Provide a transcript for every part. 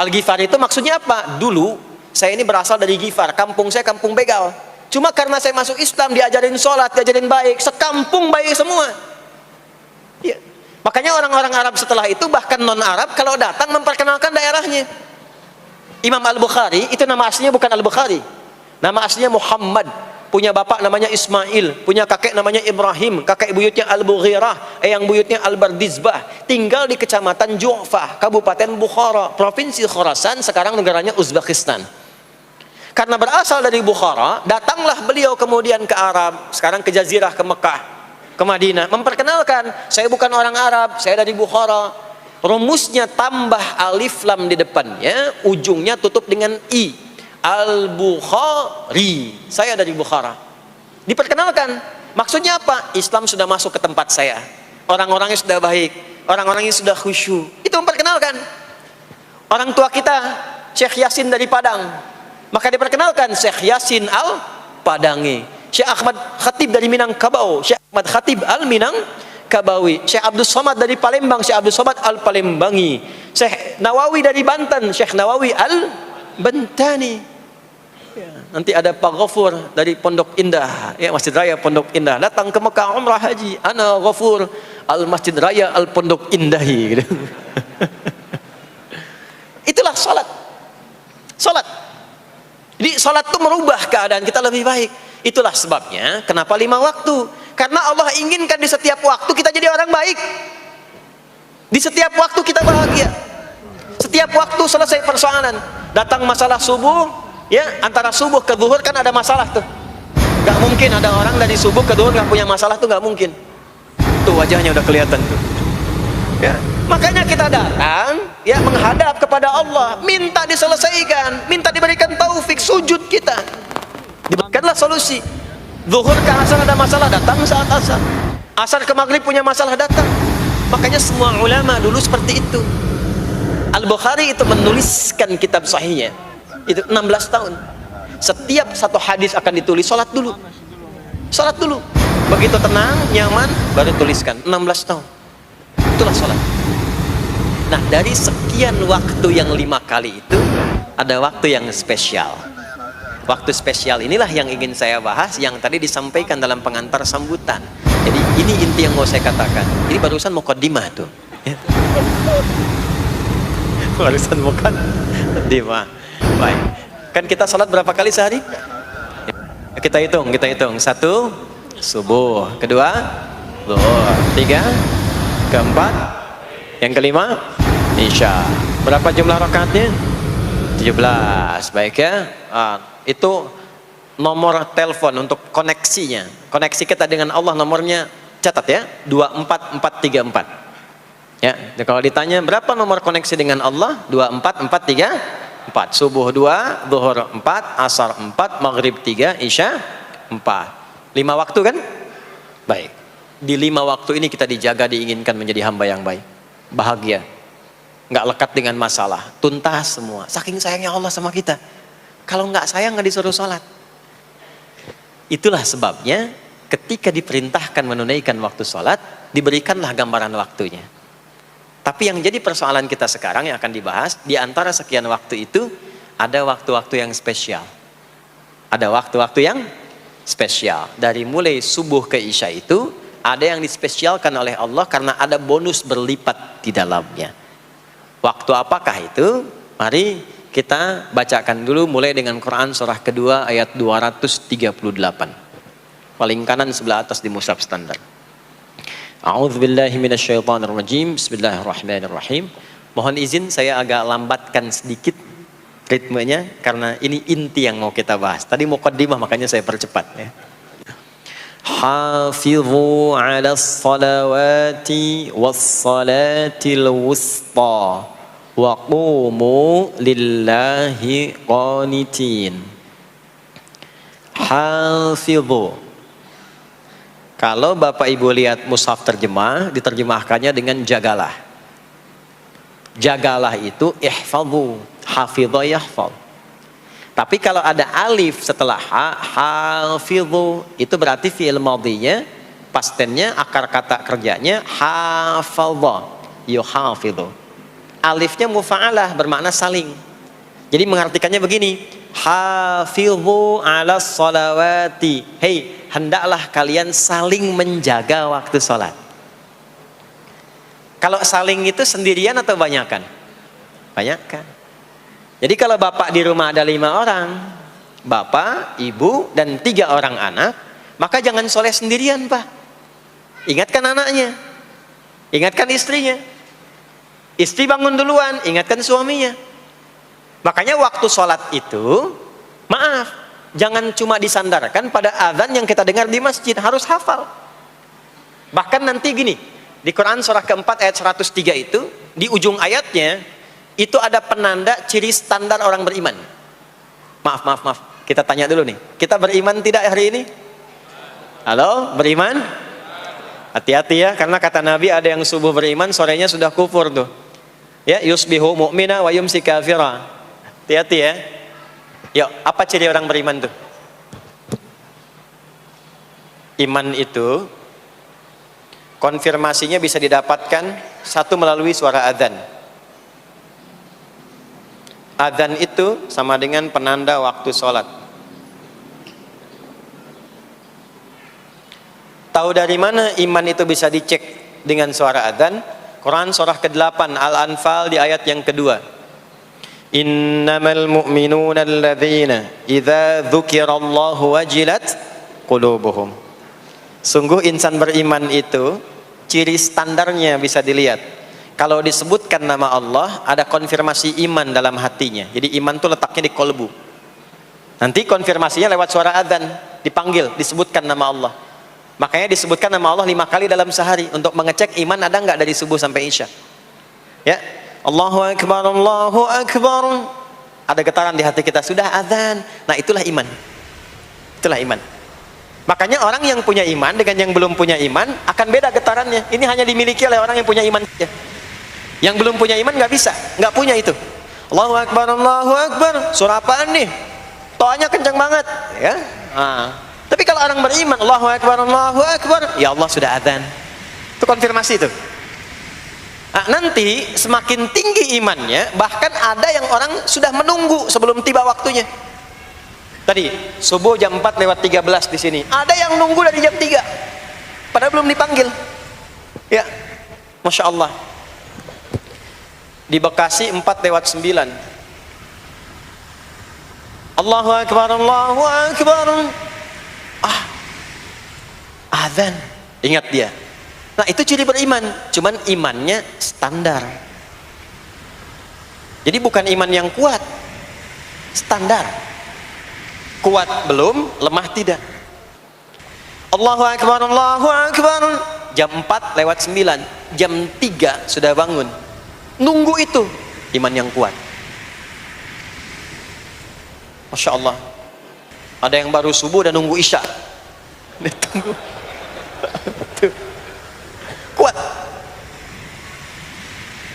Al-Ghifari itu maksudnya apa? Dulu saya ini berasal dari Ghifar, kampung saya kampung begal. Cuma karena saya masuk Islam, diajarin sholat, diajarin baik, sekampung baik semua. Ya. Makanya orang-orang Arab setelah itu, bahkan non-Arab, kalau datang memperkenalkan daerahnya. Imam Al-Bukhari, itu nama aslinya bukan Al-Bukhari. Nama aslinya Muhammad. Punya bapak namanya Ismail, punya kakek namanya Ibrahim, kakek buyutnya Al-Bughirah, yang buyutnya Al-Bardizbah. Tinggal di kecamatan Ju'fah, Kabupaten Bukhara, Provinsi Khorasan, sekarang negaranya Uzbekistan. Karena berasal dari Bukhara, datanglah beliau kemudian ke Arab, sekarang ke Jazirah, ke Mekah, ke Madinah, memperkenalkan, saya bukan orang Arab, saya dari Bukhara. Rumusnya tambah alif lam di depannya, ujungnya tutup dengan i. Al-Bukhari, saya dari Bukhara. Diperkenalkan, maksudnya apa? Islam sudah masuk ke tempat saya, orang-orangnya sudah baik, orang-orangnya sudah khusyuk. Itu memperkenalkan. Orang tua kita Syekh Yasin dari Padang, maka diperkenalkan Syekh Yasin Al-Padangi. Syekh Ahmad Khatib dari Minangkabau, Syekh Ahmad Khatib Al-Minangkabawi. Syekh Abdul Somad dari Palembang, Syekh Abdul Somad Al-Palembangi. Syekh Nawawi dari Banten, Syekh Nawawi Al-Bantani. Ya, nanti ada Pak Ghafur dari Pondok Indah, ya, Masjid Raya Pondok Indah, datang ke Mekah umrah haji, ana Ghafur al Masjid Raya al Pondok Indahi gitu. Itulah salat. Salat. Jadi salat itu merubah keadaan kita lebih baik. Itulah sebabnya kenapa 5 waktu. Karena Allah inginkan di setiap waktu kita jadi orang baik. Di setiap waktu kita bahagia. Setiap waktu selesai persoalan. Datang masalah subuh, ya, antara subuh ke zuhur kan ada masalah tuh. Gak mungkin ada orang dari subuh ke zuhur gak punya masalah tuh, gak mungkin. Tuh wajahnya udah kelihatan tuh. Ya, makanya kita datang, ya, menghadap kepada Allah, minta diselesaikan, minta diberikan taufik, sujud kita. Diberikanlah solusi. Zuhur ke asar ada masalah, datang saat asar. Asar ke maghrib punya masalah, datang. Makanya semua ulama dulu seperti itu. Al-Bukhari itu menuliskan kitab sahihnya itu 16 tahun. Setiap satu hadis akan ditulis, salat dulu. Salat dulu. Begitu tenang, nyaman, baru tuliskan. 16 tahun. Itulah salat. Nah, dari sekian waktu yang 5 kali itu, ada waktu yang spesial. Waktu spesial inilah yang ingin saya bahas, yang tadi disampaikan dalam pengantar sambutan. Jadi ini inti yang mau saya katakan. Ini barusan muqaddimah tuh. Barusan muqaddimah. Baik. Kan kita salat berapa kali sehari? Kita hitung. 1, subuh. 2, zuhur. 3, keempat. Yang kelima, isya. Berapa jumlah rakaatnya? 17. Baik ya. Itu nomor telepon untuk koneksinya. Koneksi kita dengan Allah nomornya catat ya. 24434. Ya, kalau ditanya berapa nomor koneksi dengan Allah? 24434. Subuh 2, zuhur 4, asar 4, maghrib 3, isya 4. 5 waktu kan? Baik. Di 5 waktu ini kita dijaga, diinginkan menjadi hamba yang baik, bahagia, nggak lekat dengan masalah, tuntas semua. Saking sayangnya Allah sama kita. Kalau nggak sayang nggak disuruh sholat. Itulah sebabnya ketika diperintahkan menunaikan waktu sholat, diberikanlah gambaran waktunya. Tapi yang jadi persoalan kita sekarang yang akan dibahas, di antara sekian waktu itu, ada waktu-waktu yang spesial. Ada waktu-waktu yang spesial. Dari mulai subuh ke isya itu, ada yang dispesialkan oleh Allah karena ada bonus berlipat di dalamnya. Waktu apakah itu? Mari kita bacakan dulu mulai dengan Quran surah kedua ayat 238. Paling kanan sebelah atas di mushaf standar. A'udzubillahi minasyaitonirrajim. Bismillahirrahmanirrahim. Mohon izin saya agak lambatkan sedikit ritmenya karena ini inti yang mau kita bahas. Tadi muqaddimah makanya saya percepat ya. Hafizu 'alas salawati was-salatil wusta wa qumu lillahi qanitin. Hafizu. Kalau Bapak Ibu lihat mushaf terjemah, diterjemahkannya dengan jagalah. Jagalah itu ihfazu, hafidha yahfaz. Tapi kalau ada alif setelah ha, hafizu, itu berarti fi'il madhinya, past tense-nya, akar kata kerjanya hafadha, yuhafidhu. Alifnya mufa'alah, bermakna saling. Jadi mengartikannya begini, hafidhu ala sholawati. Hei, hendaklah kalian saling menjaga waktu sholat. Kalau saling itu sendirian atau banyakan? Banyakan. Jadi kalau bapak di rumah ada 5 orang, bapak, ibu, dan 3 orang anak, maka jangan soleh sendirian, Pak. Ingatkan anaknya, ingatkan istrinya. Istri bangun duluan, ingatkan suaminya. Makanya waktu sholat itu, maaf, jangan cuma disandarkan pada azan yang kita dengar di masjid, harus hafal. Bahkan nanti gini, di Quran surah keempat ayat 103 itu, di ujung ayatnya, itu ada penanda ciri standar orang beriman. Maaf, kita tanya dulu nih, kita beriman tidak hari ini? Halo, beriman? Hati-hati ya, karena kata Nabi ada yang subuh beriman, sorenya sudah kufur tuh. Ya, yusbihu mu'mina wa yumsi kafira. Hati-hati ya. Yuk, apa ciri orang beriman tuh? Iman itu konfirmasinya bisa didapatkan satu melalui suara adzan. Adzan itu sama dengan penanda waktu sholat. Tahu dari mana iman itu bisa dicek dengan suara adzan? Quran surah ke-8 Al-Anfal di ayat yang kedua. Innamal mu'minuna alladzina idza dzukirallahu wajilat qulubuhum. Sungguh insan beriman itu ciri standarnya bisa dilihat. Kalau disebutkan nama Allah, ada konfirmasi iman dalam hatinya. Jadi iman itu letaknya di kolbu. Nanti konfirmasinya lewat suara adzan, dipanggil, disebutkan nama Allah. Makanya disebutkan nama Allah 5 kali dalam sehari untuk mengecek iman ada nggak dari subuh sampai isya. Ya, Allahu Akbar, Allahu Akbar. Ada getaran di hati kita, sudah adzan. Nah, itulah iman. Itulah iman. Makanya orang yang punya iman dengan yang belum punya iman akan beda getarannya. Ini hanya dimiliki oleh orang yang punya iman saja. Yang belum punya iman nggak bisa, nggak punya itu. Allahu Akbar, Allahu Akbar. Surah apaan nih? Toanya kencang banget, ya. Tapi kalau orang beriman, Allahu Akbar, Allahu Akbar, ya Allah sudah adzan. Itu konfirmasi itu. Nanti semakin tinggi imannya, bahkan ada yang orang sudah menunggu sebelum tiba waktunya. Tadi subuh jam 4:13 di sini. Ada yang nunggu dari jam 3. Padahal belum dipanggil. Ya. Masya Allah. Di Bekasi 4:09. Allahu Akbar, Allahu Akbar. Adzan. Ingat dia. Nah, itu ciri beriman. Cuman imannya standar. Jadi bukan iman yang kuat. Standar. Kuat belum, lemah tidak. Allahu Akbar, Allahu Akbar. Jam 4:09. Jam 3 sudah bangun. Nunggu itu. Iman yang kuat. Masya Allah. Ada yang baru subuh dan nunggu isya. Tunggu. Kuat.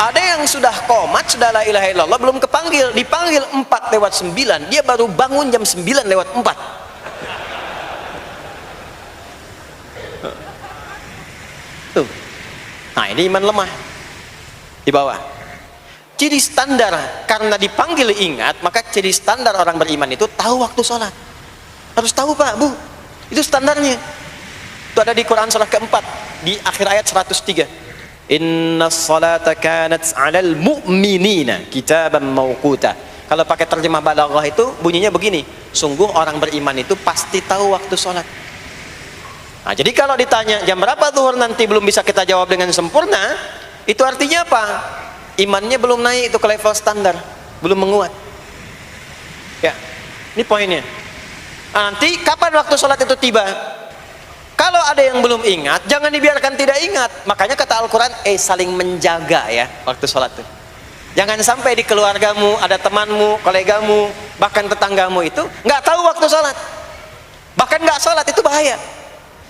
Ada yang sudah qomat, sudah la ilaha illallah, belum kepanggil, dipanggil 4:09, dia baru bangun jam 9:04. Tuh. Nah, ini iman lemah. Di bawah. Ciri standar, karena dipanggil ingat, maka ciri standar orang beriman itu tahu waktu sholat. Harus tahu, Pak, Bu. Itu standarnya. Itu ada di Quran surah keempat di akhir ayat 103. Innas salata kanat 'alal mu'minina kitaban mawquta. Kalau pakai terjemah balaghah itu bunyinya begini, sungguh orang beriman itu pasti tahu waktu sholat. Nah, jadi kalau ditanya jam berapa zuhur nanti belum bisa kita jawab dengan sempurna, itu artinya apa? Imannya belum naik itu ke level standar, belum menguat. Ya, ini poinnya. Nanti kapan waktu sholat itu tiba? Kalau ada yang belum ingat, jangan dibiarkan tidak ingat. Makanya kata Al-Quran, saling menjaga ya waktu sholat itu. Jangan sampai di keluargamu, ada temanmu, kolegamu, bahkan tetanggamu itu nggak tahu waktu sholat. Bahkan nggak sholat, itu bahaya.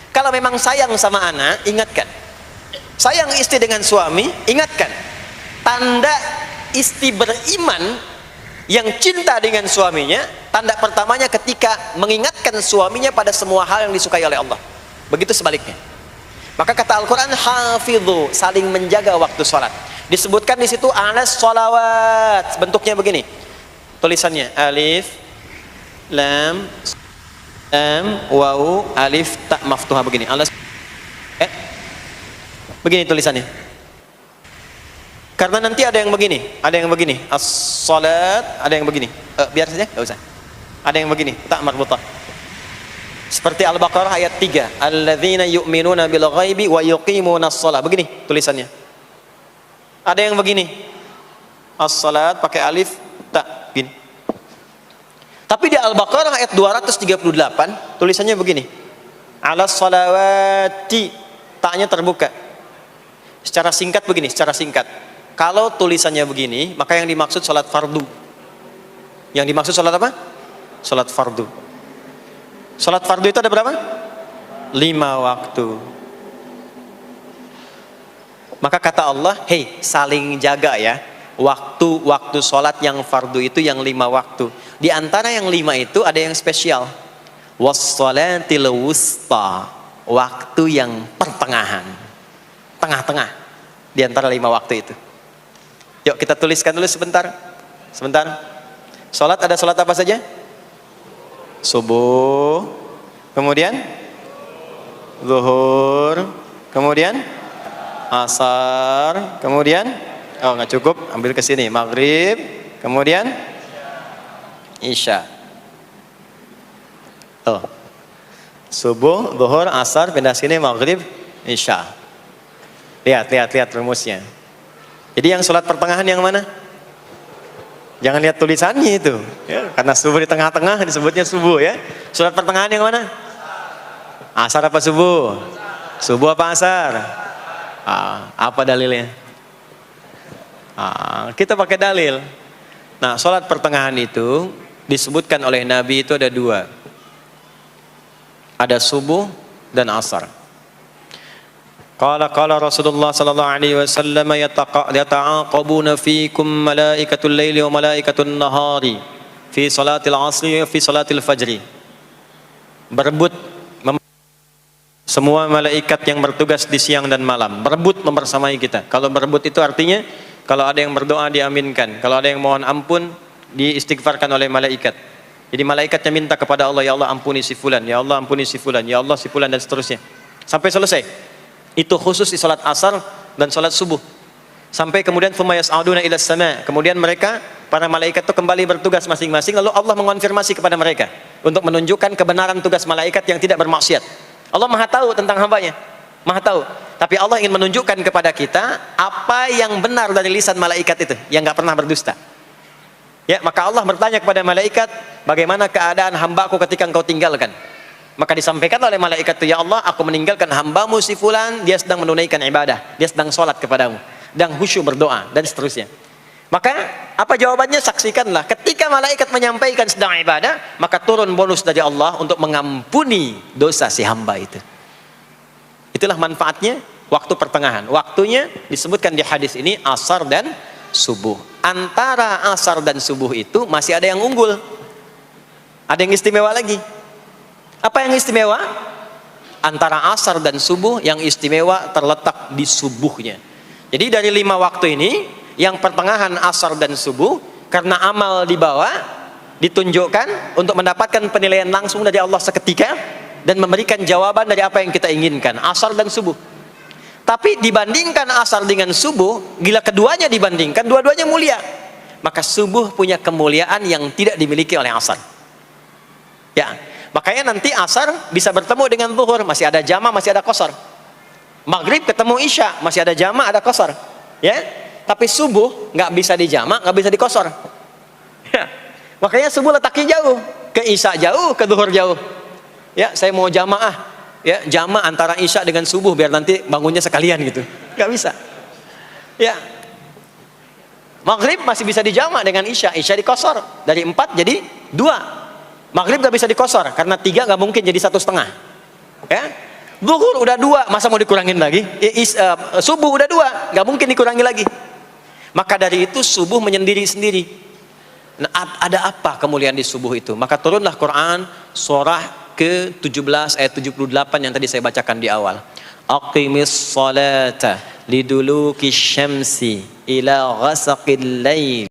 Kalau memang sayang sama anak, ingatkan. Sayang istri dengan suami, ingatkan. Tanda istri beriman yang cinta dengan suaminya, tanda pertamanya ketika mengingatkan suaminya pada semua hal yang disukai oleh Allah. Begitu sebaliknya. Maka kata Al-Quran, hafidhu, saling menjaga waktu sholat. Disebutkan di situ alas sholawat. Bentuknya begini. Tulisannya alif, lam, waw, alif, ta maftuha begini. Alas, begini tulisannya. Karena nanti ada yang begini, as-salat, ada yang begini. Biar saja, enggak usah. Ada yang begini, ta marbutah. Seperti Al-Baqarah ayat 3, alladzina yu'minuna bil ghaibi wa yuqimunas shalah. Begini tulisannya. Ada yang begini. As-salat pakai alif, ta, begini. Tapi di Al-Baqarah ayat 238 tulisannya begini. Alas salawati, taknya terbuka. Secara singkat begini, secara singkat. Kalau tulisannya begini, maka yang dimaksud salat fardu. Yang dimaksud salat apa? Salat fardu. Salat fardu itu ada berapa? 5 waktu. Maka kata Allah, hei, saling jaga ya. Waktu salat yang fardu itu yang 5 waktu. Di antara yang 5 itu ada yang spesial. Was-shalatil wusta, waktu yang pertengahan. Tengah-tengah di antara 5 waktu itu. Yuk kita tuliskan dulu sebentar. Sebentar. Salat ada salat apa saja? Subuh, kemudian zuhur, kemudian asar, kemudian nggak cukup, ambil ke sini, maghrib, kemudian isya. Subuh, zuhur, asar, pindah sini, maghrib, isya. Lihat rumusnya. Jadi yang sholat pertengahan yang mana? Jangan lihat tulisannya itu, ya, karena subuh di tengah-tengah disebutnya subuh ya. Sholat pertengahan yang mana? Asar apa subuh? Subuh apa asar? Apa dalilnya? Kita pakai dalil. Nah, sholat pertengahan itu disebutkan oleh Nabi itu ada 2. Ada subuh dan asar. Qala Rasulullah sallallahu alaihi wasallam yata'aqabuna fiikum malaikatul laili wa malaikatun nahari fi salatil asri wa fi salatil fajri. Berebut semua malaikat yang bertugas di siang dan malam, berebut membersamai kita. Kalau berebut itu artinya kalau ada yang berdoa diaminkan, kalau ada yang mohon ampun diistighfarkan oleh malaikat. Jadi malaikatnya minta kepada Allah, ya Allah ampuni si fulan, ya Allah ampuni si fulan, ya Allah si fulan, dan seterusnya sampai selesai. Itu khusus di salat asar dan salat subuh. Sampai kemudian thumma yas'aduna ila sama, kemudian mereka para malaikat itu kembali bertugas masing-masing, lalu Allah mengonfirmasi kepada mereka untuk menunjukkan kebenaran tugas malaikat yang tidak bermaksiat. Allah Maha tahu tentang hambanya, Maha tahu. Tapi Allah ingin menunjukkan kepada kita apa yang benar dari lisan malaikat itu, yang nggak pernah berdusta. Ya, maka Allah bertanya kepada malaikat, bagaimana keadaan hambaku ketika engkau tinggalkan? Maka disampaikan oleh malaikat itu, ya Allah, aku meninggalkan hambamu si fulan, dia sedang menunaikan ibadah, dia sedang sholat kepadamu, dan khusyuk berdoa, dan seterusnya. Maka apa jawabannya? Saksikanlah, ketika malaikat menyampaikan sedang ibadah, maka turun bonus dari Allah untuk mengampuni dosa si hamba itu. Itulah manfaatnya waktu pertengahan. Waktunya disebutkan di hadis ini asar dan subuh. Antara asar dan subuh itu masih ada yang unggul, ada yang istimewa lagi. Apa yang istimewa? Antara asar dan subuh yang istimewa terletak di subuhnya. Jadi dari 5 waktu ini, yang pertengahan asar dan subuh, karena amal di bawah ditunjukkan untuk mendapatkan penilaian langsung dari Allah seketika dan memberikan jawaban dari apa yang kita inginkan, asar dan subuh. Tapi dibandingkan asar dengan subuh, bila keduanya dibandingkan, dua-duanya mulia. Maka subuh punya kemuliaan yang tidak dimiliki oleh asar. Ya, makanya nanti asar bisa bertemu dengan zuhur, masih ada jama, masih ada qasar. Maghrib ketemu isya, masih ada jama, ada qasar. Ya, tapi subuh nggak bisa di jama, nggak bisa di qasar. Ya, makanya subuh letaknya jauh, ke isya jauh, ke zuhur jauh. Ya, saya mau jamaah, ya jama antara isya dengan subuh biar nanti bangunnya sekalian gitu, nggak bisa. Ya, maghrib masih bisa di jama dengan isya, isya di qasar, dari 4 jadi 2. Maghrib gak bisa dikosor, karena 3 gak mungkin jadi 1,5. Ya, zuhur udah 2, masa mau dikurangin lagi? Subuh udah 2, gak mungkin dikurangi lagi. Maka dari itu subuh menyendiri-sendiri. Nah, ada apa kemuliaan di subuh itu? Maka turunlah Quran surah ke-17 ayat 78 yang tadi saya bacakan di awal. Aqimis salata liduluki syamsi ila ghasaqil lail.